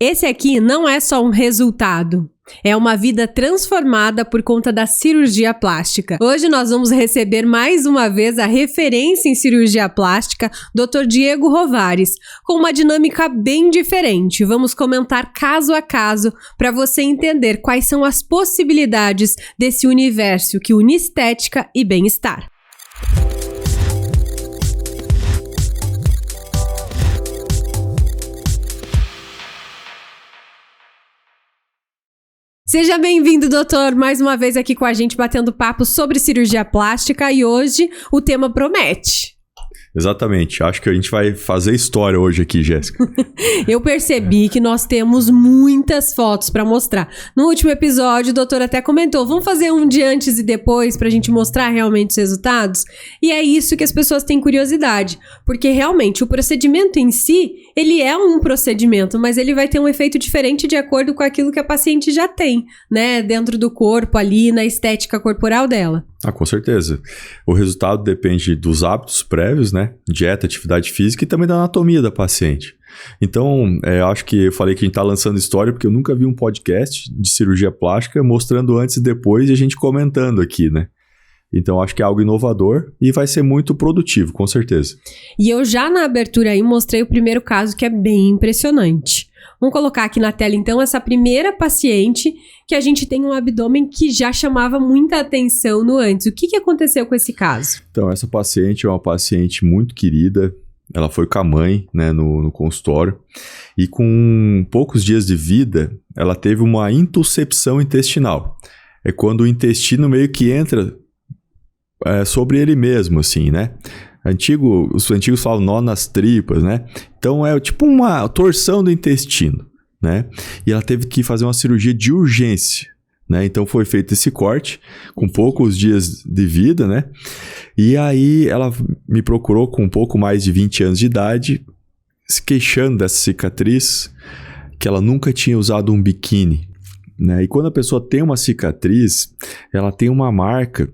Esse aqui não é só um resultado. É uma vida transformada por conta da cirurgia plástica. Hoje nós vamos receber mais uma vez a referência em cirurgia plástica, Dr. Diego Rovares, com uma dinâmica bem diferente. Vamos comentar caso a caso para você entender quais são as possibilidades desse universo que une estética e bem-estar. Seja bem-vindo, doutor, mais uma vez aqui com a gente batendo papo sobre cirurgia plástica e hoje o tema promete. Exatamente, acho que a gente vai fazer história hoje aqui, Jéssica. Eu percebi que nós temos muitas fotos para mostrar. No último episódio, o doutor até comentou, vamos fazer um de antes e depois pra gente mostrar realmente os resultados? E é isso que as pessoas têm curiosidade, porque realmente o procedimento em si, ele é um procedimento, mas ele vai ter um efeito diferente de acordo com aquilo que a paciente já tem, né, dentro do corpo ali, na estética corporal dela. Ah, com certeza. O resultado depende dos hábitos prévios, né? Dieta, atividade física e também da anatomia da paciente. Então, acho que eu falei que a gente está lançando história porque eu nunca vi um podcast de cirurgia plástica mostrando antes e depois e a gente comentando aqui, né? Então, acho que é algo inovador e vai ser muito produtivo, com certeza. E eu já na abertura aí mostrei o primeiro caso que é bem impressionante. Vamos colocar aqui na tela, então, essa primeira paciente que a gente tem um abdômen que já chamava muita atenção no antes. O que aconteceu com esse caso? Então, essa paciente é uma paciente muito querida. Ela foi com a mãe, né, no consultório. E com poucos dias de vida, ela teve uma intuscepção intestinal. É quando o intestino meio que entra sobre ele mesmo, assim, né? Os antigos falam nó nas tripas, né? Então é tipo uma torção do intestino, né? E ela teve que fazer uma cirurgia de urgência, né? Então foi feito esse corte com poucos dias de vida, né? E aí ela me procurou com um pouco mais de 20 anos de idade, se queixando dessa cicatriz, que ela nunca tinha usado um biquíni, né? E quando a pessoa tem uma cicatriz, ela tem uma marca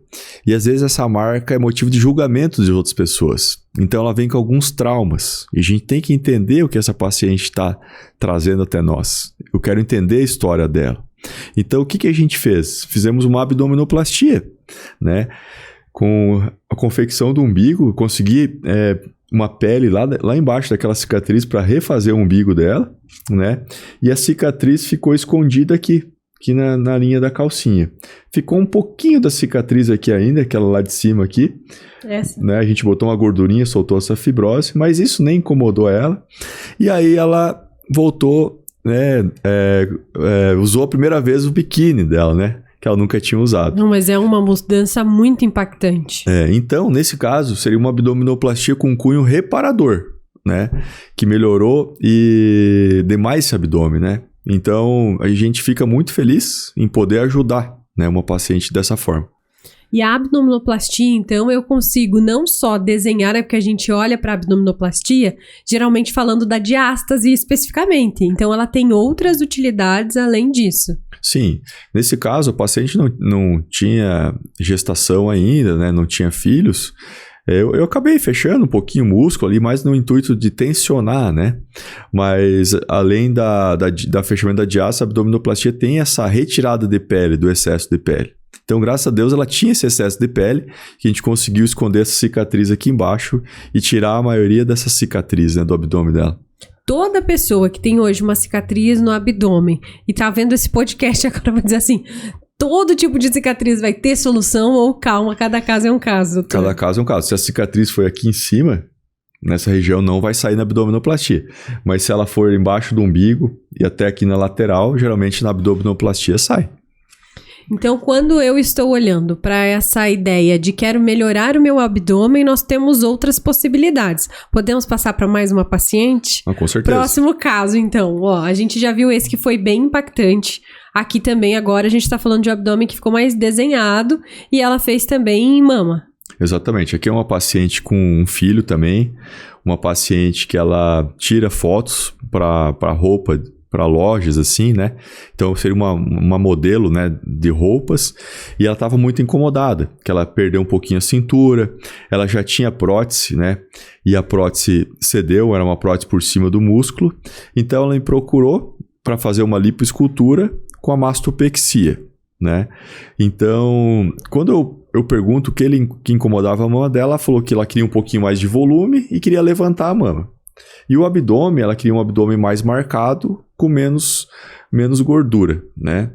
e às vezes essa marca é motivo de julgamento de outras pessoas. Então ela vem com alguns traumas e a gente tem que entender o que essa paciente está trazendo até nós. Eu quero entender a história dela. Então o que a gente fez? Fizemos uma abdominoplastia, né? Com a confecção do umbigo, consegui uma pele lá embaixo daquela cicatriz para refazer o umbigo dela, né? E a cicatriz ficou escondida aqui na linha da calcinha. Ficou um pouquinho da cicatriz aqui ainda, aquela lá de cima aqui. Né? A gente botou uma gordurinha, soltou essa fibrose, mas isso nem incomodou ela. E aí ela voltou, né? Usou a primeira vez o biquíni dela, né? Que ela nunca tinha usado. Não, mas é uma mudança muito impactante. Então, nesse caso, seria uma abdominoplastia com cunho reparador, né? Que melhorou e demais esse abdômen, né? Então, a gente fica muito feliz em poder ajudar, né, uma paciente dessa forma. E a abdominoplastia, então, eu consigo não só desenhar, é porque a gente olha para a abdominoplastia, geralmente falando da diástase especificamente. Então, ela tem outras utilidades além disso. Sim. Nesse caso, a paciente não tinha gestação ainda, né? Não tinha filhos. Eu acabei fechando um pouquinho o músculo ali, mais no intuito de tensionar, né? Mas além da fechamento da diástase, a abdominoplastia tem essa retirada de pele, do excesso de pele. Então, graças a Deus, ela tinha esse excesso de pele, que a gente conseguiu esconder essa cicatriz aqui embaixo e tirar a maioria dessa cicatriz, né, do abdômen dela. Toda pessoa que tem hoje uma cicatriz no abdômen e tá vendo esse podcast agora vai dizer assim, todo tipo de cicatriz vai ter solução ou calma, cada caso é um caso. Doutor. Cada caso é um caso. Se a cicatriz foi aqui em cima, nessa região não vai sair na abdominoplastia. Mas se ela for embaixo do umbigo e até aqui na lateral, geralmente na abdominoplastia sai. Então, quando eu estou olhando para essa ideia de quero melhorar o meu abdômen, nós temos outras possibilidades. Podemos passar para mais uma paciente? Ah, com certeza. Próximo caso, então. A gente já viu esse que foi bem impactante. Aqui também, agora, a gente está falando de abdômen que ficou mais desenhado e ela fez também mama. Exatamente. Aqui é uma paciente com um filho também. Uma paciente que ela tira fotos para roupa, para lojas, assim, né? Então, seria uma modelo, né, de roupas. E ela estava muito incomodada, que ela perdeu um pouquinho a cintura. Ela já tinha prótese, né? E a prótese cedeu, era uma prótese por cima do músculo. Então, ela me procurou para fazer uma lipoescultura com a mastopexia, né? Então, quando eu pergunto o que incomodava a mama dela, ela falou que ela queria um pouquinho mais de volume e queria levantar a mama. E o abdômen, ela queria um abdômen mais marcado, com menos gordura, né?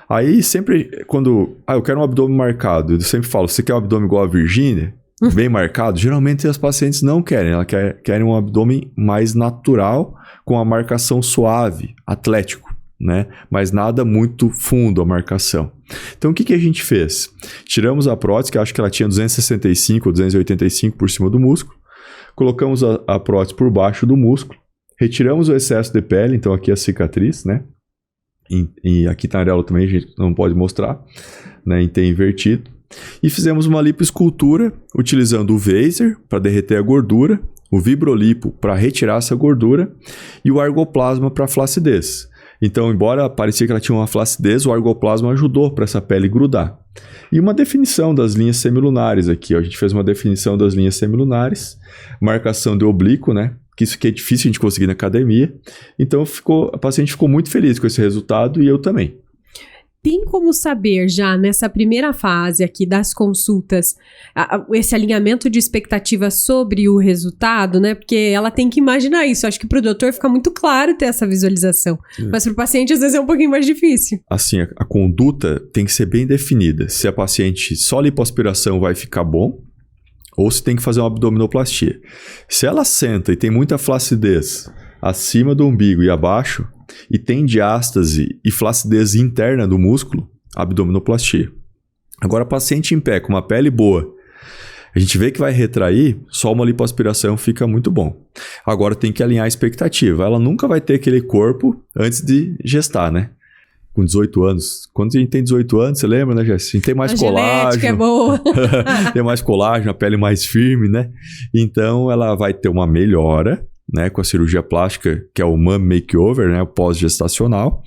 Aí sempre, quando eu quero um abdômen marcado, eu sempre falo, você quer um abdômen igual a Virgínia? Bem marcado? Geralmente as pacientes não querem, elas querem um abdômen mais natural, com a marcação suave, atlético, né? Mas nada muito fundo a marcação. Então o que a gente fez? Tiramos a prótese, que acho que ela tinha 265 ou 285 por cima do músculo, colocamos a prótese por baixo do músculo, retiramos o excesso de pele, então aqui a cicatriz, né? E aqui na areola também a gente não pode mostrar, né? Em T invertido. E fizemos uma lipoescultura utilizando o Vaser para derreter a gordura, o Vibrolipo para retirar essa gordura e o Argoplasma para flacidez. Então, embora parecia que ela tinha uma flacidez, o Argoplasma ajudou para essa pele grudar. E uma definição das linhas semilunares aqui, ó. A gente fez uma definição das linhas semilunares, marcação de oblíquo, né? Que isso aqui é difícil a gente conseguir na academia. Então, a paciente ficou muito feliz com esse resultado e eu também. Tem como saber já nessa primeira fase aqui das consultas esse alinhamento de expectativa sobre o resultado, né? Porque ela tem que imaginar isso. Acho que para o doutor fica muito claro ter essa visualização. Mas para o paciente às vezes é um pouquinho mais difícil. Assim, a conduta tem que ser bem definida. Se a paciente só lipoaspiração vai ficar bom, ou se tem que fazer uma abdominoplastia. Se ela senta e tem muita flacidez acima do umbigo e abaixo, e tem diástase e flacidez interna do músculo, abdominoplastia. Agora, paciente em pé com uma pele boa, a gente vê que vai retrair, só uma lipoaspiração fica muito bom. Agora tem que alinhar a expectativa. Ela nunca vai ter aquele corpo antes de gestar, né? Com 18 anos. Quando a gente tem 18 anos, você lembra, né, Jéssica? A gente tem mais colágeno. A genética é boa. Tem mais colágeno, a pele mais firme, né? Então, ela vai ter uma melhora, né, com a cirurgia plástica, que é o mum makeover, né, o pós-gestacional,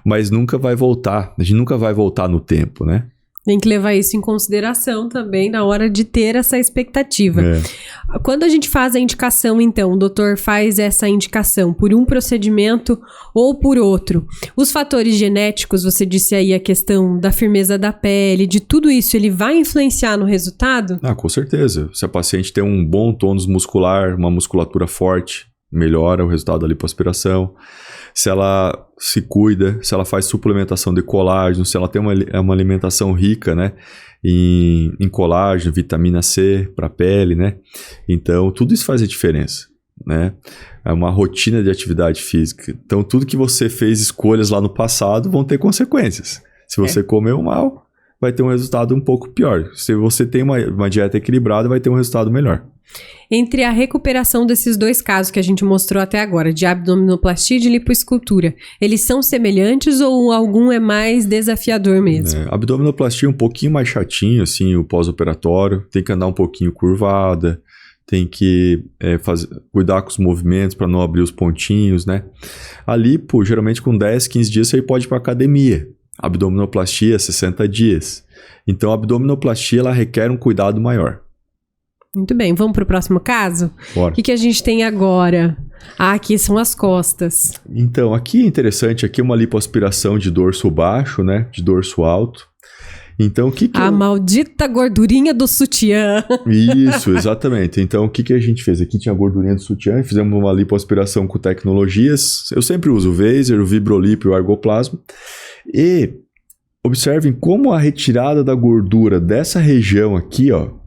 mas nunca vai voltar, a gente nunca vai voltar no tempo, né? Tem que levar isso em consideração também na hora de ter essa expectativa. Quando a gente faz a indicação, então, o doutor faz essa indicação por um procedimento ou por outro. Os fatores genéticos, você disse aí a questão da firmeza da pele, de tudo isso, ele vai influenciar no resultado? Com certeza. Se a paciente tem um bom tônus muscular, uma musculatura forte, melhora o resultado da lipoaspiração. Se ela se cuida, se ela faz suplementação de colágeno, se ela tem uma alimentação rica, né, em colágeno, vitamina C para a pele, né? Então, tudo isso faz a diferença, né? É uma rotina de atividade física. Então, tudo que você fez escolhas lá no passado vão ter consequências. Se você comeu mal, vai ter um resultado um pouco pior. Se você tem uma dieta equilibrada, vai ter um resultado melhor. Entre a recuperação desses dois casos que a gente mostrou até agora, de abdominoplastia e de lipoescultura, eles são semelhantes ou algum é mais desafiador mesmo? Abdominoplastia é um pouquinho mais chatinho, assim, o pós-operatório. Tem que andar um pouquinho curvada, tem que cuidar com os movimentos para não abrir os pontinhos, né? A lipo, geralmente com 10, 15 dias você pode ir para academia. Abdominoplastia, 60 dias. Então, a abdominoplastia ela requer um cuidado maior. Muito bem, vamos para o próximo caso? Bora. O que a gente tem agora? Aqui são as costas. Então, aqui é interessante, aqui é uma lipoaspiração de dorso baixo, né? De dorso alto. Então, o que a maldita gordurinha do sutiã. Isso, exatamente. Então, o que a gente fez? Aqui tinha a gordurinha do sutiã e fizemos uma lipoaspiração com tecnologias. Eu sempre uso o Vaser, o Vibrolipo e o Argoplasma. E observem como a retirada da gordura dessa região aqui, ó,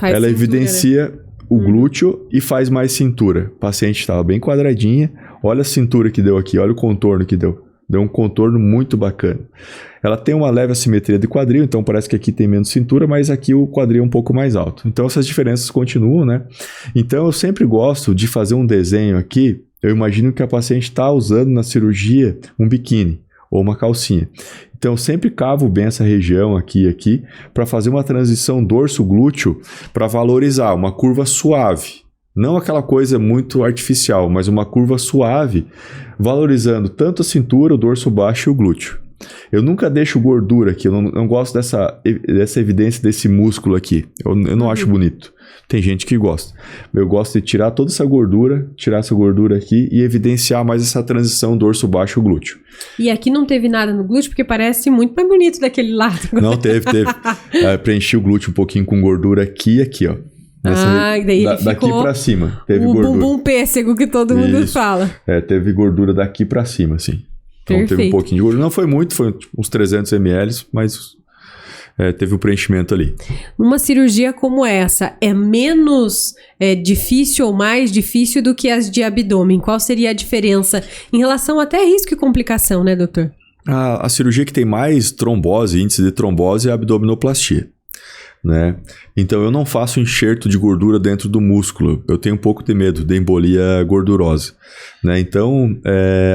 ela cintura, evidencia, né, o glúteo e faz mais cintura. O paciente estava bem quadradinha. Olha a cintura que deu aqui, olha o contorno que deu. Deu um contorno muito bacana. Ela tem uma leve assimetria de quadril, então parece que aqui tem menos cintura, mas aqui o quadril é um pouco mais alto. Então essas diferenças continuam, né? Então eu sempre gosto de fazer um desenho aqui. Eu imagino que a paciente está usando na cirurgia um biquíni ou uma calcinha. Então eu sempre cavo bem essa região aqui e aqui para fazer uma transição dorso-glúteo para valorizar uma curva suave. Não aquela coisa muito artificial, mas uma curva suave, valorizando tanto a cintura, o dorso baixo e o glúteo. Eu nunca deixo gordura aqui, eu não gosto dessa evidência desse músculo aqui. Eu não acho bonito. Tem gente que gosta. Eu gosto de tirar toda essa gordura, tirar essa gordura aqui e evidenciar mais essa transição dorso baixo glúteo. E aqui não teve nada no glúteo, porque parece muito mais bonito daquele lado. Não, teve. Preenchi o glúteo um pouquinho com gordura aqui e aqui, ó. Daí ele daqui ficou pra cima. Teve o gordura. bumbum pêssego que todo mundo Isso. fala. Teve gordura daqui pra cima, assim. Então Perfeito. teve um pouquinho de gordura. Não foi muito, foi uns 300 ml, mas teve um preenchimento ali. Uma cirurgia como essa é menos difícil ou mais difícil do que as de abdômen? Qual seria a diferença em relação até risco e complicação, né, doutor? A cirurgia que tem mais trombose, índice de trombose, é a abdominoplastia. Né? Então eu não faço enxerto de gordura dentro do músculo, eu tenho um pouco de medo de embolia gordurosa, né? Então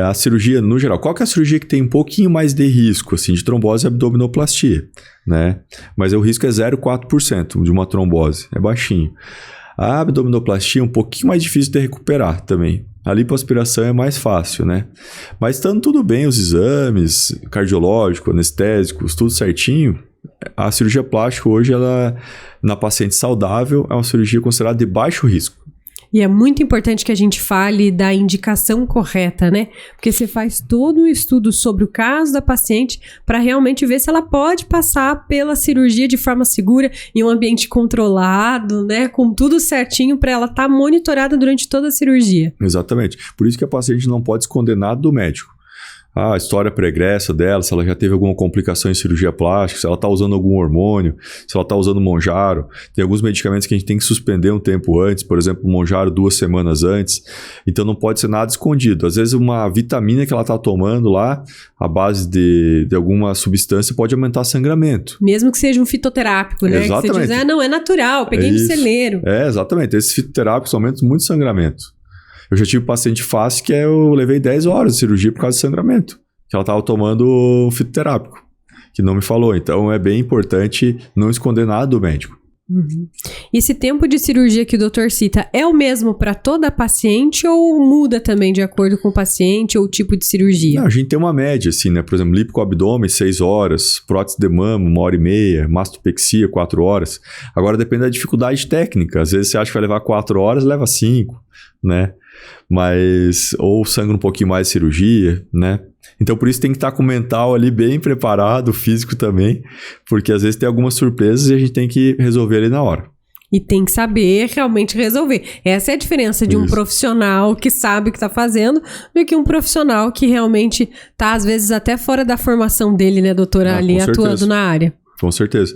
a cirurgia no geral, qual que é a cirurgia que tem um pouquinho mais de risco assim, de trombose? É a abdominoplastia, né? Mas o risco é 0,4% de uma trombose, é baixinho. A abdominoplastia é um pouquinho mais difícil de recuperar também. A lipoaspiração é mais fácil, né? Mas estando tudo bem, os exames cardiológicos, anestésicos, tudo certinho, a cirurgia plástica hoje, ela, na paciente saudável, é uma cirurgia considerada de baixo risco. E é muito importante que a gente fale da indicação correta, né? Porque você faz todo um estudo sobre o caso da paciente para realmente ver se ela pode passar pela cirurgia de forma segura, em um ambiente controlado, né? Com tudo certinho para ela estar monitorada durante toda a cirurgia. Exatamente. Por isso que a paciente não pode esconder nada do médico. A história pregressa dela, se ela já teve alguma complicação em cirurgia plástica, se ela está usando algum hormônio, se ela está usando Monjaro. Tem alguns medicamentos que a gente tem que suspender um tempo antes, por exemplo, o Monjaro 2 semanas antes. Então não pode ser nada escondido. Às vezes uma vitamina que ela está tomando lá, à base de alguma substância, pode aumentar sangramento. Mesmo que seja um fitoterápico, né? Exatamente. Que você diz, não, é natural, peguei no celeiro. Exatamente. Esses fitoterápicos aumentam muito sangramento. Eu já tive paciente fácil que eu levei 10 horas de cirurgia por causa de sangramento. Que ela estava tomando um fitoterápico, que não me falou. Então é bem importante não esconder nada do médico. Uhum. Esse tempo de cirurgia que o doutor cita é o mesmo para toda a paciente ou muda também de acordo com o paciente ou o tipo de cirurgia? Não, a gente tem uma média, assim, né? Por exemplo, lípico-abdômen, 6 horas, prótese de mama, 1h30, mastopexia, 4 horas. Agora depende da dificuldade técnica. Às vezes você acha que vai levar 4 horas, leva 5, né? Mas, ou sangra um pouquinho mais de cirurgia, né? Então, por isso tem que estar com o mental ali bem preparado, o físico também, porque às vezes tem algumas surpresas e a gente tem que resolver ali na hora. E tem que saber realmente resolver. Essa é a diferença de um profissional que sabe o que está fazendo do que um profissional que realmente está, às vezes, até fora da formação dele, né, doutora, ali atuando na área. Com certeza.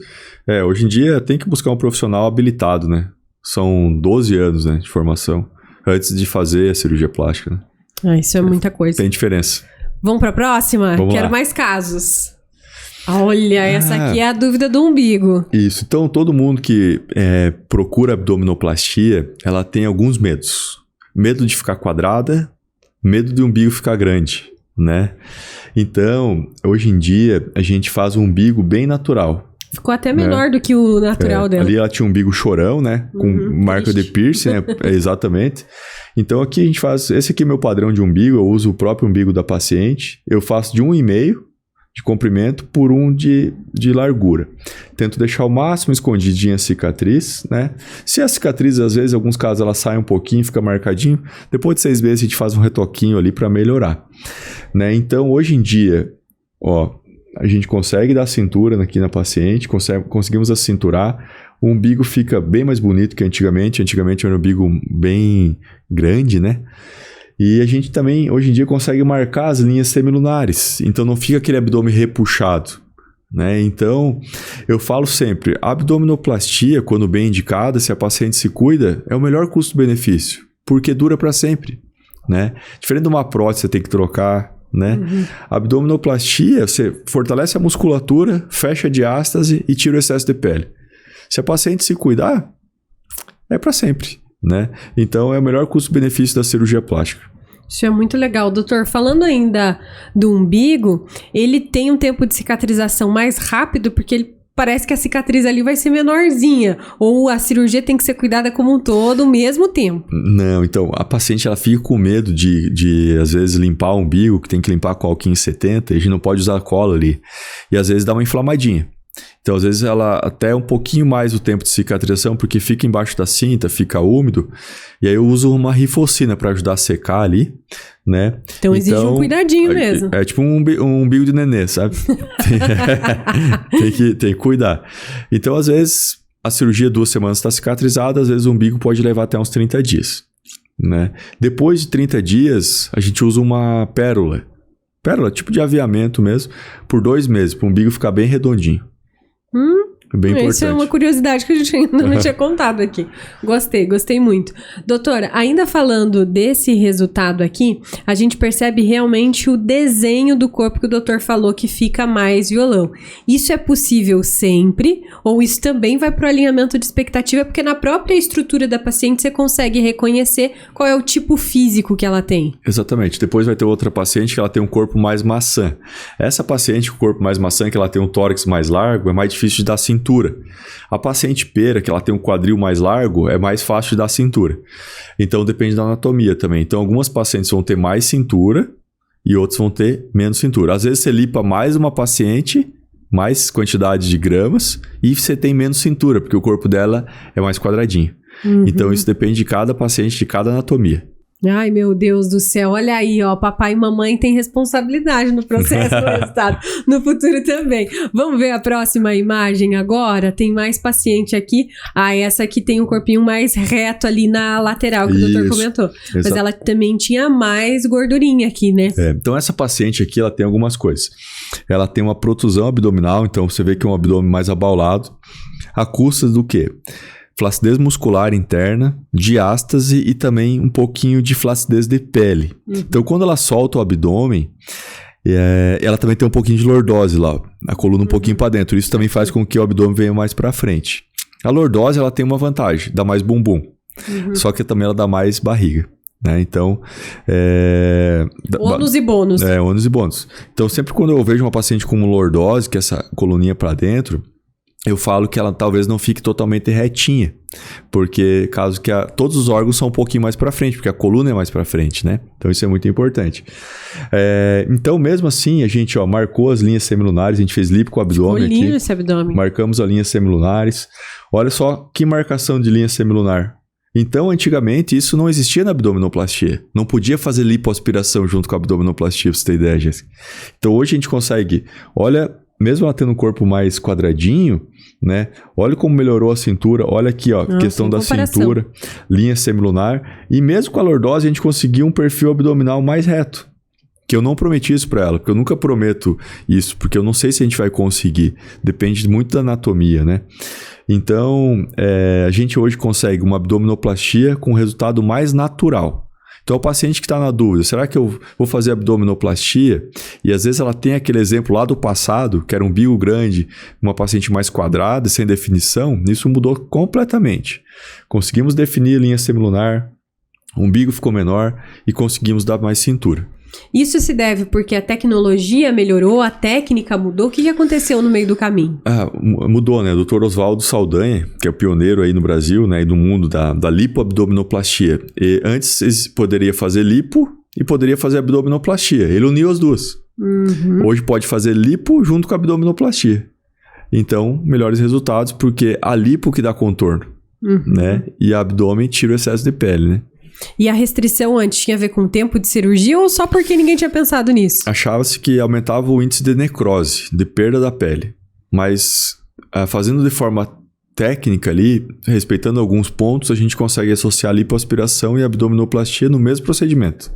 Hoje em dia tem que buscar um profissional habilitado, né? São 12 anos, né, de formação antes de fazer a cirurgia plástica, né? Isso é muita coisa. Tem diferença. Vamos para a próxima? Quero mais casos. Olha, essa aqui é a dúvida do umbigo. Isso. Então, todo mundo que procura abdominoplastia, ela tem alguns medos. Medo de ficar quadrada, medo de o umbigo ficar grande, né? Então, hoje em dia, a gente faz um umbigo bem natural. Ficou até menor do que o natural dela. Ali ela tinha um umbigo chorão, né? Com marca de piercing, né? Exatamente. Então aqui a gente faz... Esse aqui é meu padrão de umbigo. Eu uso o próprio umbigo da paciente. Eu faço de 1,5 de comprimento por 1 de largura. Tento deixar o máximo escondidinha a cicatriz, né? Se a cicatriz, às vezes, em alguns casos, ela sai um pouquinho, fica marcadinho. Depois de 6 meses a gente faz um retoquinho ali para melhorar, né? Então, hoje em dia, a gente consegue dar a cintura aqui na paciente, conseguimos acinturar, o umbigo fica bem mais bonito que antigamente. Antigamente era um umbigo bem grande, né? E a gente também, hoje em dia, consegue marcar as linhas semilunares, então não fica aquele abdômen repuxado, né? Então, eu falo sempre, a abdominoplastia, quando bem indicada, se a paciente se cuida, é o melhor custo-benefício, porque dura para sempre, né? Diferente de uma prótese, você tem que trocar, né? A abdominoplastia, você fortalece a musculatura, fecha a diástase e tira o excesso de pele. Se a paciente se cuidar, é para sempre, né? Então é o melhor custo-benefício da cirurgia plástica. Isso é muito legal, doutor. Falando ainda do umbigo, ele tem um tempo de cicatrização mais rápido porque ele parece que a cicatriz ali vai ser menorzinha. Ou a cirurgia tem que ser cuidada como um todo ao mesmo tempo. Não, então, a paciente ela fica com medo de às vezes, limpar o umbigo, que tem que limpar com álcool 70, e a gente não pode usar cola ali. E às vezes dá uma inflamadinha. Então, às vezes, ela até um pouquinho mais o tempo de cicatrização, porque fica embaixo da cinta, fica úmido. E aí eu uso uma rifocina para ajudar a secar ali, né? Então exige um cuidadinho mesmo. É tipo um umbigo de nenê, sabe? tem que cuidar. Então, às vezes, a cirurgia 2 semanas está cicatrizada, às vezes o umbigo pode levar até uns 30 dias, né? Depois de 30 dias, a gente usa uma pérola, tipo de aviamento mesmo, por 2 meses, para o umbigo ficar bem redondinho. Bem importante. Isso é uma curiosidade que a gente ainda não tinha contado aqui. Gostei muito. Doutora, ainda falando desse resultado aqui, a gente percebe realmente o desenho do corpo que o doutor falou que fica mais violão. Isso é possível sempre? Ou isso também vai para o alinhamento de expectativa? Porque na própria estrutura da paciente você consegue reconhecer qual é o tipo físico que ela tem. Exatamente. Depois vai ter outra paciente que ela tem um corpo mais maçã. Essa paciente com o corpo mais maçã, que ela tem um tórax mais largo, é mais difícil de dar cintura. A paciente pera, que ela tem um quadril mais largo, é mais fácil de dar cintura. Então, depende da anatomia também. Então, algumas pacientes vão ter mais cintura e outros vão ter menos cintura. Às vezes, você lipa mais uma paciente, mais quantidade de gramas, e você tem menos cintura, porque o corpo dela é mais quadradinho. Então, isso depende de cada paciente, de cada anatomia. Ai, meu Deus do céu, olha aí, ó, papai e mamãe têm responsabilidade no processo do resultado, no futuro também. Vamos ver a próxima imagem agora? Tem mais paciente aqui. Essa aqui tem um corpinho mais reto ali na lateral, que o doutor comentou. Mas ela também tinha mais gordurinha aqui, né? Então, essa paciente aqui, ela tem algumas coisas. Ela tem uma protusão abdominal, então você vê que é um abdômen mais abaulado. A custas do quê? Flacidez muscular interna, diástase e também um pouquinho de flacidez de pele. Então, quando ela solta o abdômen, ela também tem um pouquinho de lordose lá, a coluna um pouquinho para dentro. Isso também faz com que o abdômen venha mais para frente. A lordose, ela tem uma vantagem, dá mais bumbum. Só que também ela dá mais barriga, né? Então, ônus e bônus. Ônus e bônus. Então, sempre quando eu vejo uma paciente com lordose, que é essa coluninha para dentro, eu falo que ela talvez não fique totalmente retinha, porque caso que todos os órgãos são um pouquinho mais para frente, porque a coluna é mais para frente, né? Então isso é muito importante. Então mesmo assim, a gente marcou as linhas semilunares, a gente fez lipo com o abdômen aqui. Esse abdômen. Marcamos as linhas semilunares. Olha só que marcação de linha semilunar. Então, antigamente, isso não existia na abdominoplastia. Não podia fazer lipoaspiração junto com a abdominoplastia, pra você ter ideia, Jéssica. Então hoje a gente consegue, mesmo ela tendo um corpo mais quadradinho, né? Olha como melhorou a cintura. Olha aqui, ó, questão da cintura, linha semilunar. E mesmo com a lordose, a gente conseguiu um perfil abdominal mais reto. Que eu não prometi isso para ela, porque eu nunca prometo isso, porque eu não sei se a gente vai conseguir. Depende muito da anatomia, né? Então, a gente hoje consegue uma abdominoplastia com um resultado mais natural. Então, o paciente que está na dúvida, será que eu vou fazer abdominoplastia? E às vezes ela tem aquele exemplo lá do passado, que era um umbigo grande, uma paciente mais quadrada, sem definição. Isso mudou completamente. Conseguimos definir a linha semilunar, o umbigo ficou menor e conseguimos dar mais cintura. Isso se deve porque a tecnologia melhorou, a técnica mudou. O que aconteceu no meio do caminho? Mudou, né? O Dr. Oswaldo Saldanha, que é o pioneiro aí no Brasil, né, e no mundo da lipoabdominoplastia. E antes poderia fazer lipo e poderia fazer abdominoplastia. Ele uniu as duas. Hoje pode fazer lipo junto com a abdominoplastia. Então, melhores resultados, porque a lipo que dá contorno, né? E a abdômen tira o excesso de pele, né? E a restrição antes tinha a ver com o tempo de cirurgia ou só porque ninguém tinha pensado nisso? Achava-se que aumentava o índice de necrose, de perda da pele. Mas fazendo de forma técnica ali, respeitando alguns pontos, a gente consegue associar lipoaspiração e abdominoplastia no mesmo procedimento.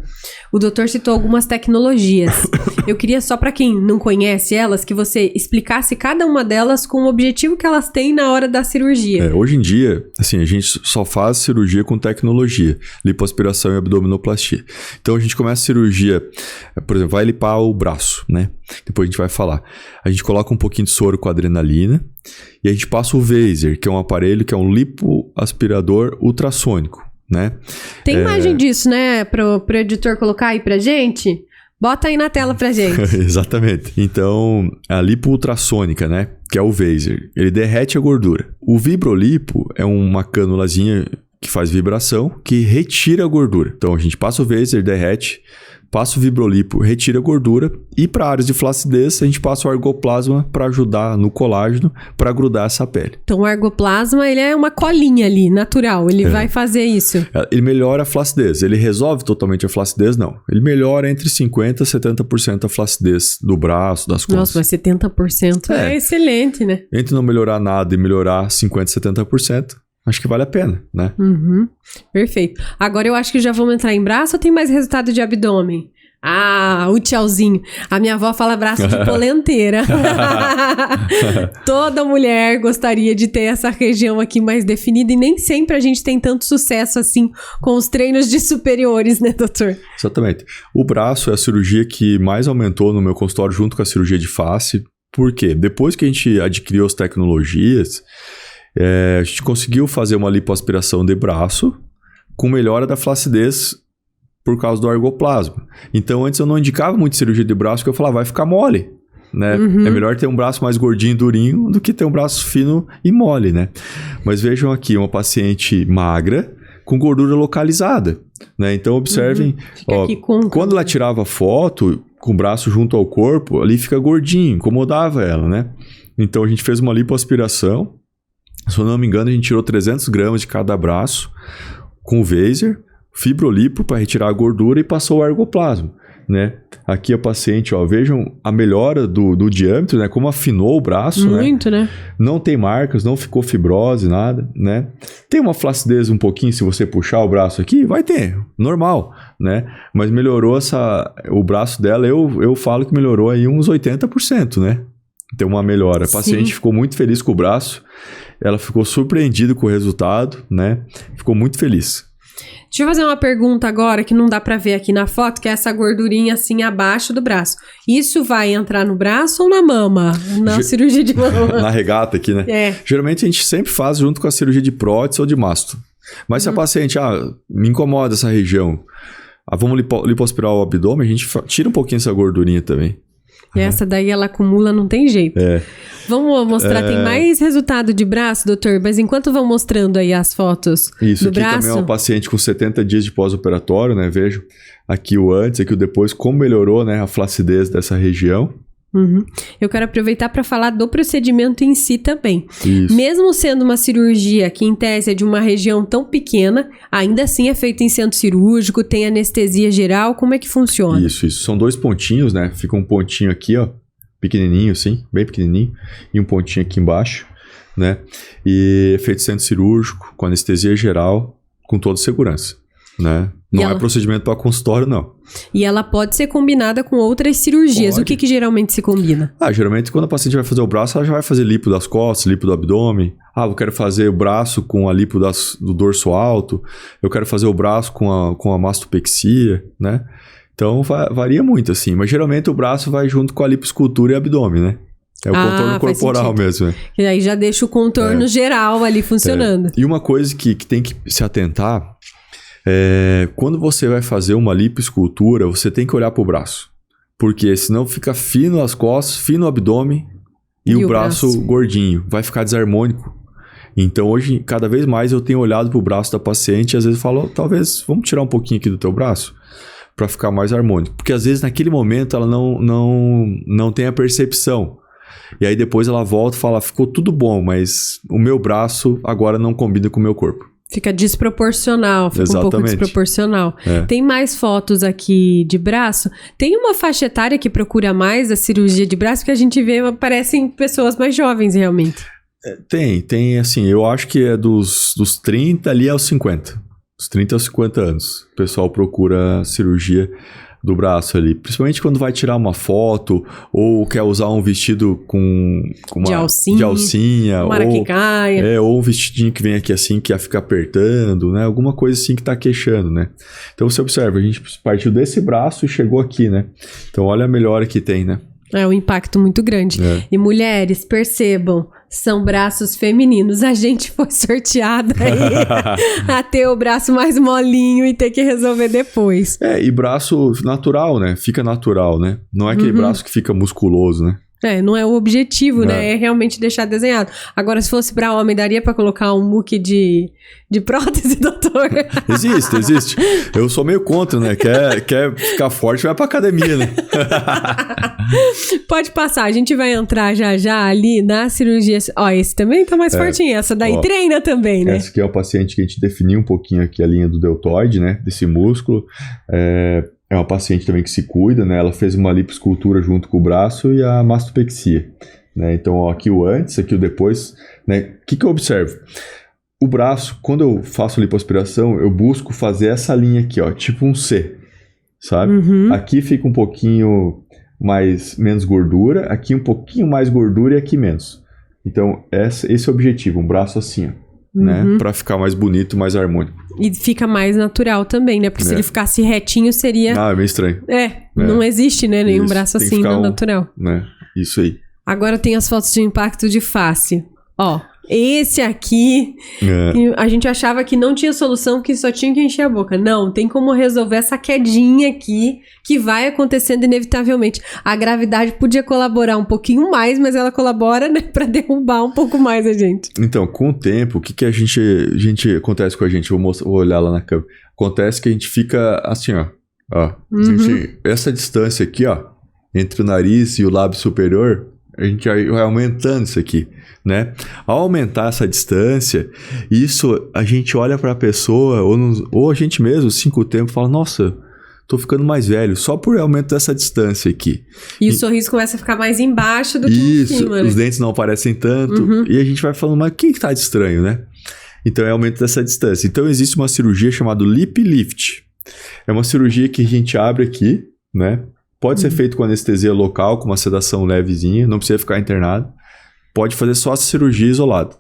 O doutor citou algumas tecnologias. Eu queria só para quem não conhece elas, que você explicasse cada uma delas com o objetivo que elas têm na hora da cirurgia. Hoje em dia, assim, a gente só faz cirurgia com tecnologia, lipoaspiração e abdominoplastia. Então a gente começa a cirurgia, por exemplo, vai limpar o braço, né? Depois a gente vai falar. A gente coloca um pouquinho de soro com adrenalina e a gente passa o Vaser, que é um aparelho que é um lipoaspirador ultrassônico, né? Tem imagem disso, né? Pro editor colocar aí pra gente? Bota aí na tela pra gente. Exatamente. Então, a lipo ultrassônica, né? Que é o Vaser. Ele derrete a gordura. O Vibrolipo é uma cânulazinha que faz vibração, que retira a gordura. Então, a gente passa o Vaser, derrete, passa o Vibrolipo, retira a gordura. E para áreas de flacidez, a gente passa o Argoplasma para ajudar no colágeno, para grudar essa pele. Então, o Argoplasma, ele é uma colinha ali, natural. Ele vai fazer isso. Ele melhora a flacidez. Ele resolve totalmente a flacidez? Não. Ele melhora entre 50% e 70% a flacidez do braço, das costas. Nossa, mas 70% é excelente, né? Entre não melhorar nada e melhorar 50%, 70%, acho que vale a pena, né? Uhum. Perfeito. Agora eu acho que já vamos entrar em braço ou tem mais resultado de abdômen? Ah, o tchauzinho. A minha avó fala braço de polenteira. Toda mulher gostaria de ter essa região aqui mais definida e nem sempre a gente tem tanto sucesso assim com os treinos de superiores, né, doutor? Exatamente. O braço é a cirurgia que mais aumentou no meu consultório junto com a cirurgia de face. Por quê? Depois que a gente adquiriu as tecnologias, a gente conseguiu fazer uma lipoaspiração de braço com melhora da flacidez por causa do argoplasma. Então, antes eu não indicava muito cirurgia de braço, porque eu falava, vai ficar mole, né? É melhor ter um braço mais gordinho e durinho do que ter um braço fino e mole, né? Mas vejam aqui, uma paciente magra com gordura localizada, né? Então, observem, ó, quando ela tirava foto com o braço junto ao corpo, ali fica gordinho, incomodava ela, né? Então, a gente fez uma lipoaspiração. Se eu não me engano, a gente tirou 300 gramas de cada braço com o Vaser, Fibrolipo para retirar a gordura e passou o Argoplasma, né? Aqui a paciente, ó, vejam a melhora do diâmetro, né? Como afinou o braço, muito, né? Não tem marcas, não ficou fibrose, nada, né? Tem uma flacidez um pouquinho, se você puxar o braço aqui, vai ter, normal, né? Mas melhorou o braço dela, eu falo que melhorou aí uns 80%, né? Tem uma melhora. A paciente ficou muito feliz com o braço, ela ficou surpreendida com o resultado, né? Ficou muito feliz. Deixa eu fazer uma pergunta agora que não dá pra ver aqui na foto, que é essa gordurinha assim abaixo do braço. Isso vai entrar no braço ou na mama? Na cirurgia de mama? Na regata aqui, né? Geralmente a gente sempre faz junto com a cirurgia de prótese ou de masto. Mas se a paciente, me incomoda essa região, vamos lipoaspirar o abdômen, a gente tira um pouquinho essa gordurinha também. E essa daí ela acumula, não tem jeito. Vamos mostrar, tem mais resultado de braço, doutor? Mas enquanto vão mostrando aí as fotos Isso, do aqui braço... também é uma paciente com 70 dias de pós-operatório, né? Vejam aqui o antes, aqui o depois, como melhorou, né, a flacidez dessa região. Eu quero aproveitar para falar do procedimento em si também. Isso. Mesmo sendo uma cirurgia que em tese é de uma região tão pequena, ainda assim é feito em centro cirúrgico, tem anestesia geral, como é que funciona? Isso. São 2 pontinhos, né? Fica um pontinho aqui, ó, pequenininho assim, bem pequenininho, e um pontinho aqui embaixo, né? E é feito centro cirúrgico, com anestesia geral, com toda segurança, né? Não é procedimento para consultório, não. E ela pode ser combinada com outras cirurgias. Pode. O que geralmente se combina? Geralmente quando a paciente vai fazer o braço, ela já vai fazer lipo das costas, lipo do abdômen. Eu quero fazer o braço com a lipo do dorso alto. Eu quero fazer o braço com a mastopexia, né? Então varia muito, assim. Mas geralmente o braço vai junto com a lipoescultura e abdômen, né? É o contorno corporal mesmo, né? E aí já deixa o contorno geral ali funcionando. E uma coisa que tem que se atentar... quando você vai fazer uma lipoescultura, você tem que olhar para o braço. Porque senão fica fino as costas, fino o abdômen e o braço gordinho. Vai ficar desarmônico. Então hoje, cada vez mais eu tenho olhado para o braço da paciente e às vezes falo, talvez, vamos tirar um pouquinho aqui do teu braço para ficar mais harmônico. Porque às vezes naquele momento ela não tem a percepção. E aí depois ela volta e fala, ficou tudo bom, mas o meu braço agora não combina com o meu corpo. Fica desproporcional, fica um pouco desproporcional. Tem mais fotos aqui de braço. Tem uma faixa etária que procura mais a cirurgia de braço, que a gente vê, parecem pessoas mais jovens realmente. Tem assim, eu acho que é dos 30 ali aos 50. Dos 30 aos 50 anos. O pessoal procura cirurgia do braço ali. Principalmente quando vai tirar uma foto ou quer usar um vestido com uma de alcinha ou um vestidinho que vem aqui assim, que ia ficar apertando, né? Alguma coisa assim que tá queixando, né? Então você observa, a gente partiu desse braço e chegou aqui, né? Então olha a melhora que tem, né? É um impacto muito grande. E mulheres, percebam, são braços femininos. A gente foi sorteado aí a ter o braço mais molinho e ter que resolver depois. E braço natural, né? Fica natural, né? Não é aquele braço que fica musculoso, né? Não é o objetivo, né? É realmente deixar desenhado. Agora, se fosse pra homem, daria pra colocar um muque de prótese, doutor? Existe. Eu sou meio contra, né? Quer ficar forte, vai pra academia, né? Pode passar, a gente vai entrar já ali na cirurgia. Ó, esse também tá mais fortinho. Essa daí treina também, né? Essa aqui é o paciente que a gente definiu um pouquinho aqui a linha do deltoide, né? Desse músculo. É uma paciente também que se cuida, né? Ela fez uma lipoescultura junto com o braço e a mastopexia, né? Então, ó, aqui o antes, aqui o depois, né? O que eu observo? O braço, quando eu faço lipoaspiração, eu busco fazer essa linha aqui, ó, tipo um C, sabe? Aqui fica um pouquinho menos gordura, aqui um pouquinho mais gordura e aqui menos. Então, esse é o objetivo, um braço assim, ó. Né? Pra ficar mais bonito, mais harmônico. E fica mais natural também, né? Porque se ele ficasse retinho, seria... É meio estranho. Não existe, né? Nenhum braço assim no natural. Né? Isso aí. Agora tem as fotos de impacto de face. Ó, esse aqui, a gente achava que não tinha solução, que só tinha que encher a boca. Não, tem como resolver essa quedinha aqui, que vai acontecendo inevitavelmente. A gravidade podia colaborar um pouquinho mais, mas ela colabora, né, pra derrubar um pouco mais a gente. Então, com o tempo, o que a gente acontece com a gente? Vou olhar lá na câmera. Acontece que a gente fica assim, ó. Essa distância aqui, ó, entre o nariz e o lábio superior, a gente vai aumentando isso aqui, né? Ao aumentar essa distância, isso a gente olha para a pessoa, ou a gente mesmo, assim, com o tempo, fala, nossa, tô ficando mais velho, só por aumento dessa distância aqui. E o sorriso começa a ficar mais embaixo do que em cima, né? Os dentes não aparecem tanto, e a gente vai falando, mas o que tá de estranho, né? Então é aumento dessa distância. Então existe uma cirurgia chamada lip lift. É uma cirurgia que a gente abre aqui, né? Pode ser feito com anestesia local, com uma sedação levezinha, não precisa ficar internado. Pode fazer só essa cirurgia isolada.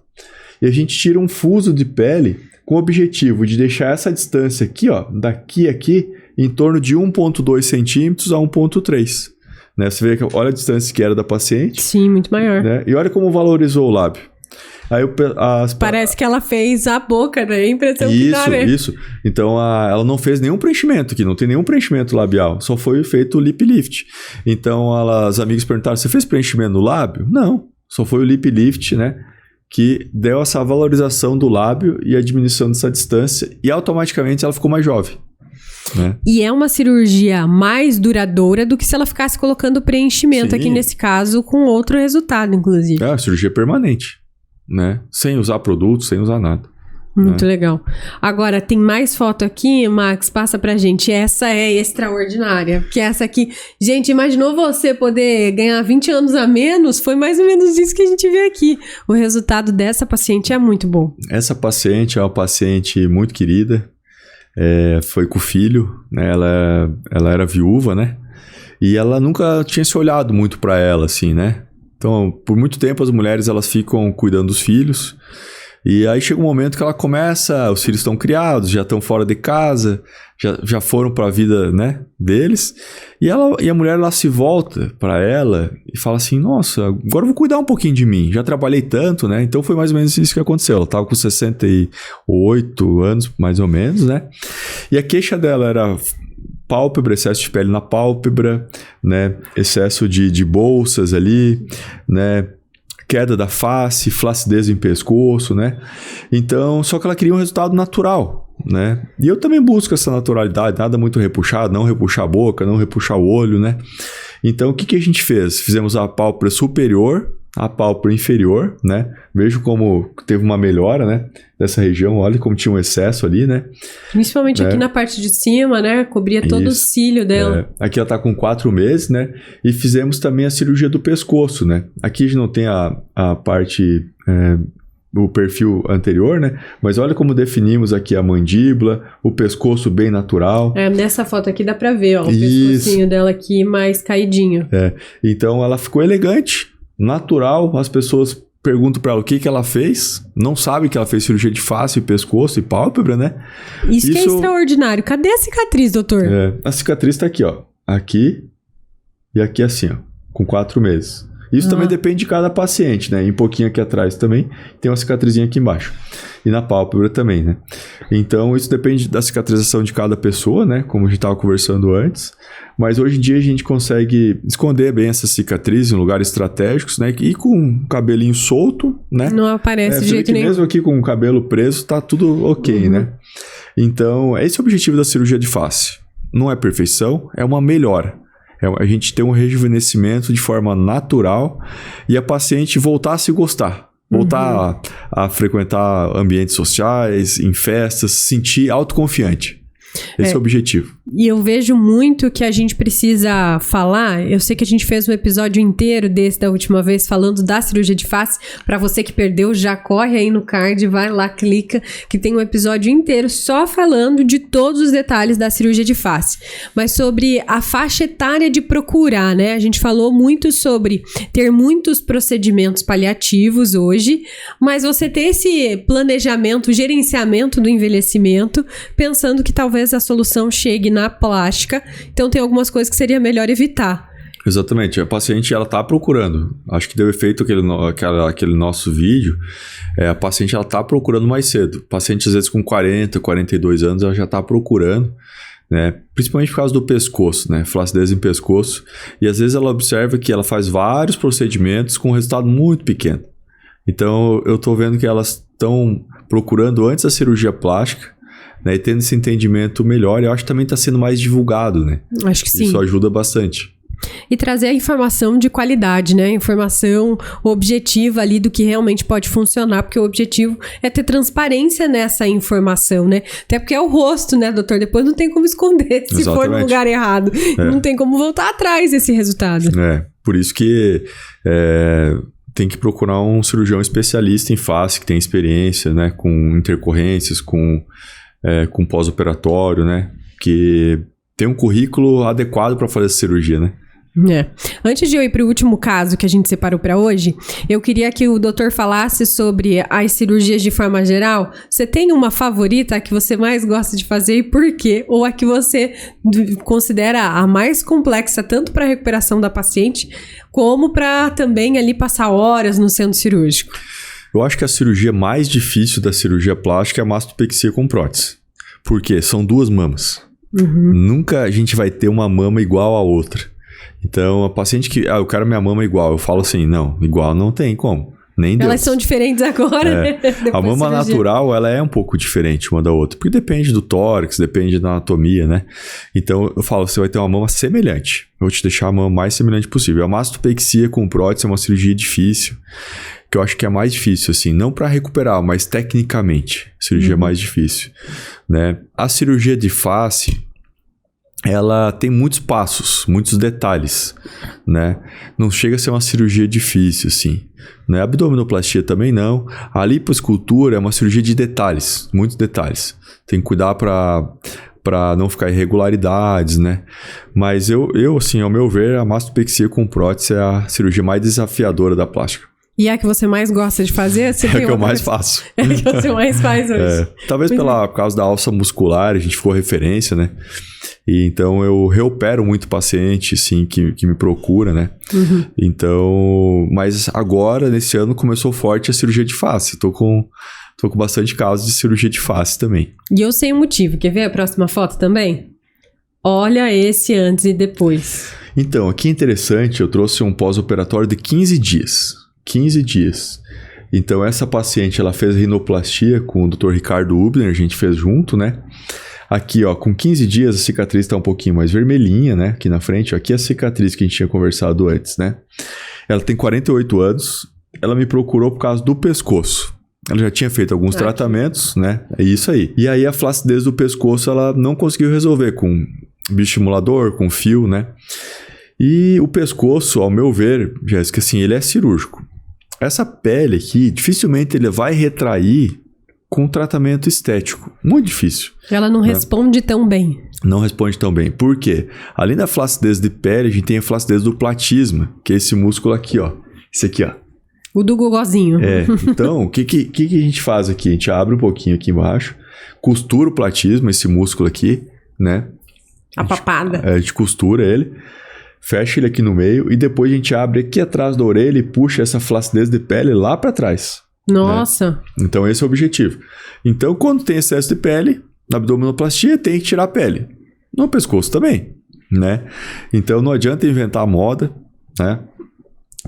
E a gente tira um fuso de pele com o objetivo de deixar essa distância aqui, ó, daqui a aqui, em torno de 1,2 centímetros a 1,3. Né? Você vê que olha a distância que era da paciente. Sim, muito maior. Né? E olha como valorizou o lábio. Aí parece que ela fez a boca, né? A impressão que dá, né? Isso. Então, ela não fez nenhum preenchimento aqui, não tem nenhum preenchimento labial, só foi feito o lip lift. Então, os amigos perguntaram, você fez preenchimento no lábio? Não, só foi o lip lift, né? Que deu essa valorização do lábio e a diminuição dessa distância e automaticamente ela ficou mais jovem. Né? E é uma cirurgia mais duradoura do que se ela ficasse colocando preenchimento aqui nesse caso com outro resultado, inclusive. É, cirurgia permanente. Né? Sem usar produtos, sem usar nada. Muito legal. Agora, tem mais foto aqui, Max, passa pra gente. Essa é extraordinária, porque essa aqui... Gente, imaginou você poder ganhar 20 anos a menos? Foi mais ou menos isso que a gente vê aqui. O resultado dessa paciente é muito bom. Essa paciente é uma paciente muito querida. Foi com o filho, né? Ela era viúva, né? E ela nunca tinha se olhado muito pra ela, assim, né? Então, por muito tempo as mulheres elas ficam cuidando dos filhos e aí chega um momento que ela começa, os filhos estão criados, já estão fora de casa, já foram para a vida, né, deles e a mulher ela se volta para ela e fala assim, nossa, agora eu vou cuidar um pouquinho de mim, já trabalhei tanto, né, então foi mais ou menos isso que aconteceu, ela estava com 68 anos mais ou menos, né, e a queixa dela era... pálpebra, excesso de pele na pálpebra, né? Excesso de bolsas ali, né? Queda da face, flacidez em pescoço, né? Então, só que ela queria um resultado natural, né? E eu também busco essa naturalidade, nada muito repuxado, não repuxar a boca, não repuxar o olho, né? Então, o que a gente fez? Fizemos a pálpebra superior, a pálpebra inferior, né? Vejo como teve uma melhora, né? Dessa região, olha como tinha um excesso ali, né? Principalmente aqui na parte de cima, né? Cobria todo o cílio dela. Aqui ela tá com 4 meses, né? E fizemos também a cirurgia do pescoço, né? Aqui a gente não tem a parte... o perfil anterior, né? Mas olha como definimos aqui a mandíbula, o pescoço bem natural. Nessa foto aqui dá pra ver, ó, o pescocinho dela aqui mais caidinho. Então ela ficou elegante, natural, as pessoas perguntam pra ela o que ela fez, não sabe que ela fez cirurgia de face, pescoço e pálpebra, né? Isso que é extraordinário. Cadê a cicatriz, doutor? A cicatriz tá aqui, ó. Aqui e aqui assim, ó, com 4 meses. Isso também depende de cada paciente, né? E um pouquinho aqui atrás também tem uma cicatrizinha aqui embaixo. E na pálpebra também, né? Então, isso depende da cicatrização de cada pessoa, né? Como a gente estava conversando antes. Mas hoje em dia a gente consegue esconder bem essa cicatriz em lugares estratégicos, né? E com o cabelinho solto, né? Não aparece de jeito nenhum. Mesmo aqui com o cabelo preso, tá tudo ok, né? Então, esse é o objetivo da cirurgia de face. Não é perfeição, é uma melhora. A gente tem um rejuvenescimento de forma natural e a paciente voltar a se gostar. Voltar a frequentar ambientes sociais, em festas, se sentir autoconfiante. Esse é o objetivo. E eu vejo muito que a gente precisa falar. Eu sei que a gente fez um episódio inteiro desse da última vez falando da cirurgia de face. Pra você que perdeu, já corre aí no card, vai lá, clica, que tem um episódio inteiro só falando de todos os detalhes da cirurgia de face. Mas sobre a faixa etária de procurar, né? A gente falou muito sobre ter muitos procedimentos paliativos hoje, mas você ter esse planejamento, gerenciamento do envelhecimento, pensando que talvez a solução chegue na plástica, então tem algumas coisas que seria melhor evitar. Exatamente, a paciente ela está procurando, acho que deu efeito aquele nosso vídeo, a paciente ela está procurando mais cedo, paciente às vezes com 40, 42 anos ela já está procurando, né? Principalmente por causa do pescoço, né? Flacidez em pescoço, e às vezes ela observa que ela faz vários procedimentos com um resultado muito pequeno, então eu estou vendo que elas estão procurando antes da cirurgia plástica, né, e tendo esse entendimento melhor, eu acho que também está sendo mais divulgado, né? Acho que sim. Isso ajuda bastante. E trazer a informação de qualidade, né? Informação objetiva ali do que realmente pode funcionar, porque o objetivo é ter transparência nessa informação, né? Até porque é o rosto, né, doutor? Depois não tem como esconder se for no lugar errado. Não tem como voltar atrás desse resultado. Por isso que tem que procurar um cirurgião especialista em face, que tem experiência, né, com intercorrências, com pós-operatório, né? Que tem um currículo adequado para fazer essa cirurgia, né? Antes de eu ir para o último caso que a gente separou para hoje, eu queria que o doutor falasse sobre as cirurgias de forma geral. Você tem uma favorita, a que você mais gosta de fazer e por quê? Ou a que você considera a mais complexa, tanto para a recuperação da paciente, como para também ali passar horas no centro cirúrgico? Eu acho que a cirurgia mais difícil da cirurgia plástica é a mastopexia com prótese. Por quê? São duas mamas. Nunca a gente vai ter uma mama igual à outra. Então, a paciente que... eu quero minha mama igual. Eu falo assim, não, igual não tem como. Nem Deus. Elas são diferentes agora, né? A mama natural, ela é um pouco diferente uma da outra. Porque depende do tórax, depende da anatomia, né? Então, eu falo, você vai ter uma mama semelhante. Eu vou te deixar a mama mais semelhante possível. A mastopexia com prótese é uma cirurgia difícil. Que eu acho que é mais difícil, assim, não para recuperar, mas tecnicamente, a cirurgia é mais difícil, né? A cirurgia de face, ela tem muitos passos, muitos detalhes, né? Não chega a ser uma cirurgia difícil, assim, né? A abdominoplastia também não. A lipoescultura é uma cirurgia de detalhes, muitos detalhes. Tem que cuidar para não ficar irregularidades, né? Mas eu, assim, ao meu ver, a mastopexia com prótese é a cirurgia mais desafiadora da plástica. E é a que você mais gosta de fazer? Você é a que eu mais faço. É a que você mais faz hoje. Talvez por causa da alça muscular, a gente ficou referência, né? E então eu reopero muito paciente, assim, que me procura, né? Então, mas agora, nesse ano, começou forte a cirurgia de face. Tô com bastante casos de cirurgia de face também. E eu sei o motivo. Quer ver a próxima foto também? Olha esse antes e depois. Então, aqui é interessante, eu trouxe um pós-operatório de 15 dias. 15 dias. Então, essa paciente, ela fez rinoplastia com o Dr. Ricardo Hubner, a gente fez junto, né? Aqui, ó, com 15 dias, a cicatriz tá um pouquinho mais vermelhinha, né? Aqui na frente, ó, aqui é a cicatriz que a gente tinha conversado antes, né? Ela tem 48 anos, ela me procurou por causa do pescoço. Ela já tinha feito alguns tratamentos, né? É isso aí. E aí, a flacidez do pescoço, ela não conseguiu resolver com bioestimulador, com fio, né? E o pescoço, ao meu ver, Jéssica, assim, ele é cirúrgico. Essa pele aqui, dificilmente ele vai retrair com tratamento estético. Muito difícil. Ela não responde tão bem. Não responde tão bem. Por quê? Além da flacidez de pele, a gente tem a flacidez do platisma, que é esse músculo aqui, ó. Esse aqui, ó. O do gogozinho. Então, o que a gente faz aqui? A gente abre um pouquinho aqui embaixo, costura o platisma, esse músculo aqui, né? A papada. A gente costura ele. fecha ele aqui no meio e depois a gente abre aqui atrás da orelha e puxa essa flacidez de pele lá para trás. Nossa! Né? Então esse é o objetivo. Então quando tem excesso de pele, na abdominoplastia tem que tirar a pele. No pescoço também, né? Então não adianta inventar moda, né?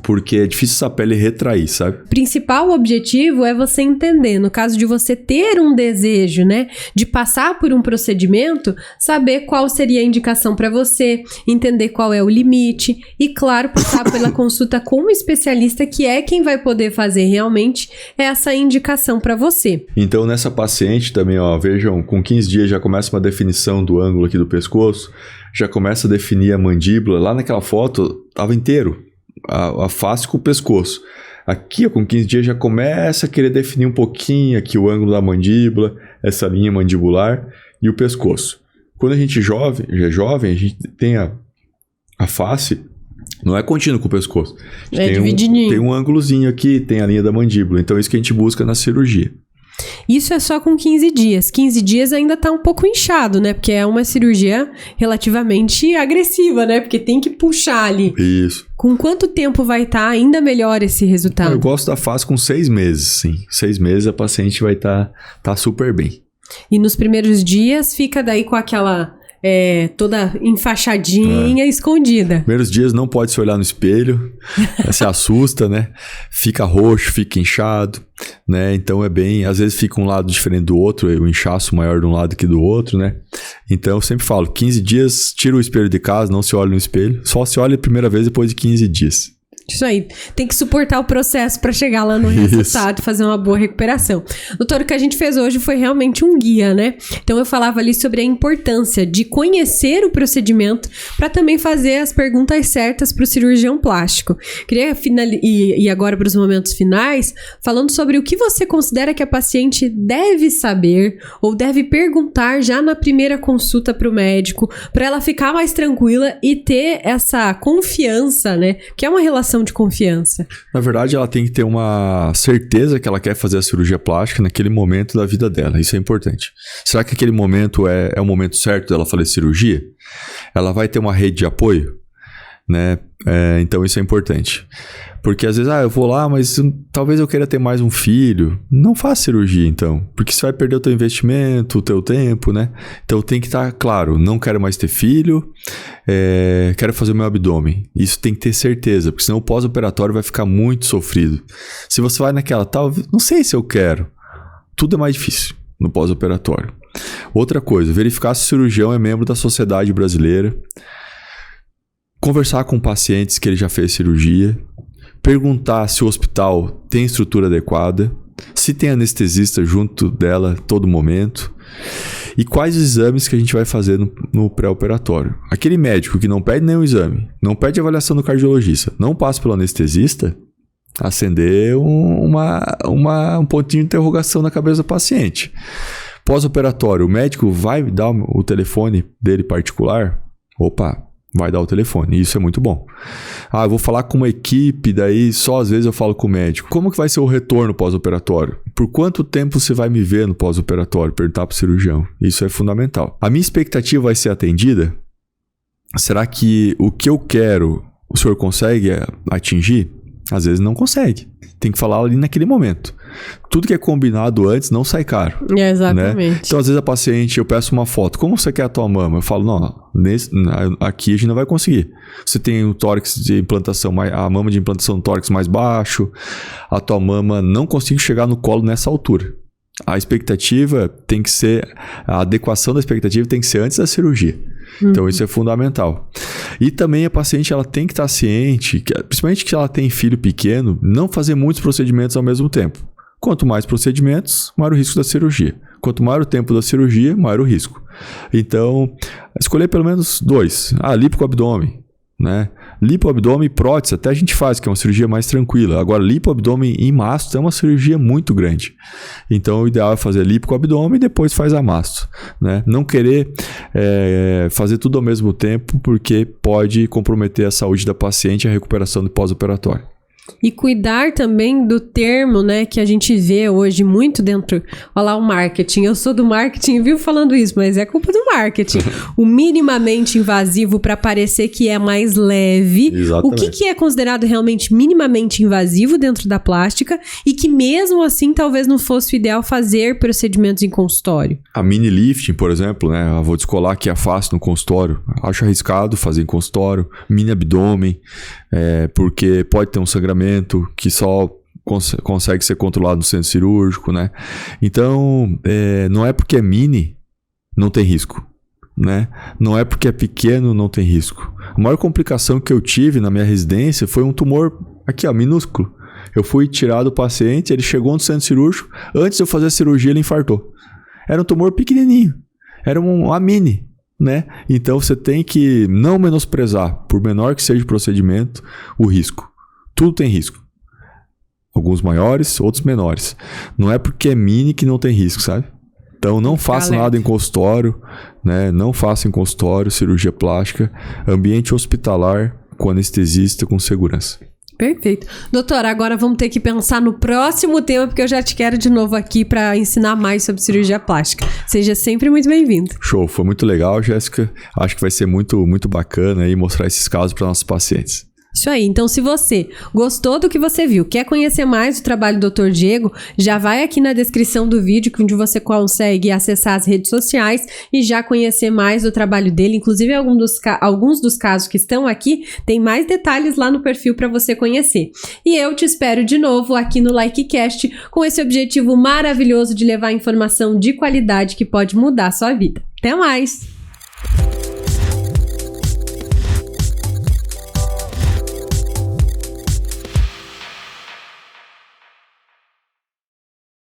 Porque é difícil essa pele retrair, sabe? O principal objetivo é você entender, no caso de você ter um desejo, né, de passar por um procedimento, saber qual seria a indicação para você, entender qual é o limite e, claro, passar pela consulta com um especialista que é quem vai poder fazer realmente essa indicação para você. Então, nessa paciente também, ó, vejam, com 15 dias já começa uma definição do ângulo aqui do pescoço, já começa a definir a mandíbula. Lá naquela foto, tava inteiro. A face com o pescoço. Aqui, ó, com 15 dias, já começa a querer definir um pouquinho aqui o ângulo da mandíbula, essa linha mandibular e o pescoço. Quando a gente é jovem, a gente tem a face, não é contínuo com o pescoço. Tem um ângulozinho aqui, tem a linha da mandíbula. Então, é isso que a gente busca na cirurgia. Isso é só com 15 dias. 15 dias ainda tá um pouco inchado, né? Porque é uma cirurgia relativamente agressiva, né? Porque tem que puxar ali. Isso. Com quanto tempo vai estar ainda melhor esse resultado? Eu gosto da face com 6 meses, sim. 6 meses a paciente vai tá super bem. E nos primeiros dias fica daí com aquela... toda enfaixadinha, escondida. Primeiros dias não pode se olhar no espelho, se assusta, né? Fica roxo, fica inchado, né? Então é bem... Às vezes fica um lado diferente do outro, o inchaço maior de um lado que do outro, né? Então eu sempre falo, 15 dias, tira o espelho de casa, não se olha no espelho. Só se olha a primeira vez depois de 15 dias. Isso aí, tem que suportar o processo para chegar lá no resultado e fazer uma boa recuperação. Doutor, o que a gente fez hoje foi realmente um guia, né? Então eu falava ali sobre a importância de conhecer o procedimento para também fazer as perguntas certas para o cirurgião plástico. Queria e agora para os momentos finais, falando sobre o que você considera que a paciente deve saber ou deve perguntar já na primeira consulta para o médico, para ela ficar mais tranquila e ter essa confiança, né? Que é uma relação de confiança. Na verdade, ela tem que ter uma certeza que ela quer fazer a cirurgia plástica naquele momento da vida dela. Isso é importante. Será que aquele momento é o momento certo dela fazer cirurgia? Ela vai ter uma rede de apoio? Né? Então isso é importante. Porque às vezes, eu vou lá, mas talvez eu queira ter mais um filho. Não faça cirurgia, então. Porque você vai perder o teu investimento, o teu tempo, né? Então tem que estar claro, não quero mais ter filho, quero fazer o meu abdômen. Isso tem que ter certeza, porque senão o pós-operatório vai ficar muito sofrido. Se você vai naquela, não sei se eu quero. Tudo é mais difícil no pós-operatório. Outra coisa, verificar se o cirurgião é membro da Sociedade Brasileira. Conversar com pacientes que ele já fez cirurgia. Perguntar se o hospital tem estrutura adequada, se tem anestesista junto dela a todo momento e quais os exames que a gente vai fazer no pré-operatório. Aquele médico que não pede nenhum exame, não pede avaliação do cardiologista, não passa pelo anestesista, acender um pontinho de interrogação na cabeça do paciente. Pós-operatório, o médico vai dar o telefone dele particular? Opa! Vai dar o telefone, isso é muito bom. Eu vou falar com uma equipe, daí só às vezes eu falo com o médico. Como que vai ser o retorno pós-operatório? Por quanto tempo você vai me ver no pós-operatório? Perguntar para o cirurgião. Isso é fundamental. A minha expectativa vai ser atendida? Será que o que eu quero o senhor consegue atingir? Às vezes não consegue. Tem que falar ali naquele momento. Tudo que é combinado antes não sai caro. Exatamente. Né? Então, às vezes a paciente, eu peço uma foto. Como você quer a tua mama? Eu falo, aqui a gente não vai conseguir. Você tem o tórax de implantação, a mama de implantação do tórax mais baixo. A tua mama não consigo chegar no colo nessa altura. A expectativa tem que ser... A adequação da expectativa tem que ser antes da cirurgia. Então, isso é fundamental. E também a paciente ela tem que estar ciente, principalmente que ela tem filho pequeno, não fazer muitos procedimentos ao mesmo tempo. Quanto mais procedimentos, maior o risco da cirurgia. Quanto maior o tempo da cirurgia, maior o risco. Então, escolher pelo menos 2. Lipo com abdômen, né? Lipo-abdômen e prótese, até a gente faz, que é uma cirurgia mais tranquila. Agora, lipo-abdômen e masto é uma cirurgia muito grande. Então, o ideal é fazer lipo com abdômen e depois faz a masto, né? Não querer fazer tudo ao mesmo tempo, porque pode comprometer a saúde da paciente e a recuperação do pós-operatório. E cuidar também do termo, né, que a gente vê hoje muito dentro, olha lá o marketing, eu sou do marketing, vivo falando isso, mas é culpa do marketing. O minimamente invasivo para parecer que é mais leve. Exatamente. O que é considerado realmente minimamente invasivo dentro da plástica e que mesmo assim talvez não fosse o ideal fazer procedimentos em consultório? A mini lifting, por exemplo, né? Eu vou descolar que é fácil no consultório. Acho arriscado fazer em consultório. Mini abdômen, porque pode ter um sangramento que só consegue ser controlado no centro cirúrgico, né? Então, não é porque é mini, não tem risco, né? Não é porque é pequeno, não tem risco. A maior complicação que eu tive na minha residência foi um tumor aqui, ó, minúsculo. Eu fui tirar do paciente, ele chegou no centro cirúrgico, antes de eu fazer a cirurgia ele infartou. Era um tumor pequenininho, era uma mini, né? Então você tem que não menosprezar, por menor que seja o procedimento, o risco. Tudo tem risco. Alguns maiores, outros menores. Não é porque é mini que não tem risco, sabe? Então não faça nada em consultório, né? Não faça em consultório, cirurgia plástica, ambiente hospitalar, com anestesista, com segurança. Perfeito. Doutora, agora vamos ter que pensar no próximo tema, porque eu já te quero de novo aqui para ensinar mais sobre cirurgia plástica. Seja sempre muito bem-vindo. Show, foi muito legal, Jéssica. Acho que vai ser muito, muito bacana aí mostrar esses casos para nossos pacientes. Isso aí, então se você gostou do que você viu, quer conhecer mais do trabalho do Dr. Diego, já vai aqui na descrição do vídeo, onde você consegue acessar as redes sociais e já conhecer mais do trabalho dele, inclusive alguns dos casos que estão aqui, tem mais detalhes lá no perfil para você conhecer. E eu te espero de novo aqui no LikeCast com esse objetivo maravilhoso de levar informação de qualidade que pode mudar a sua vida. Até mais!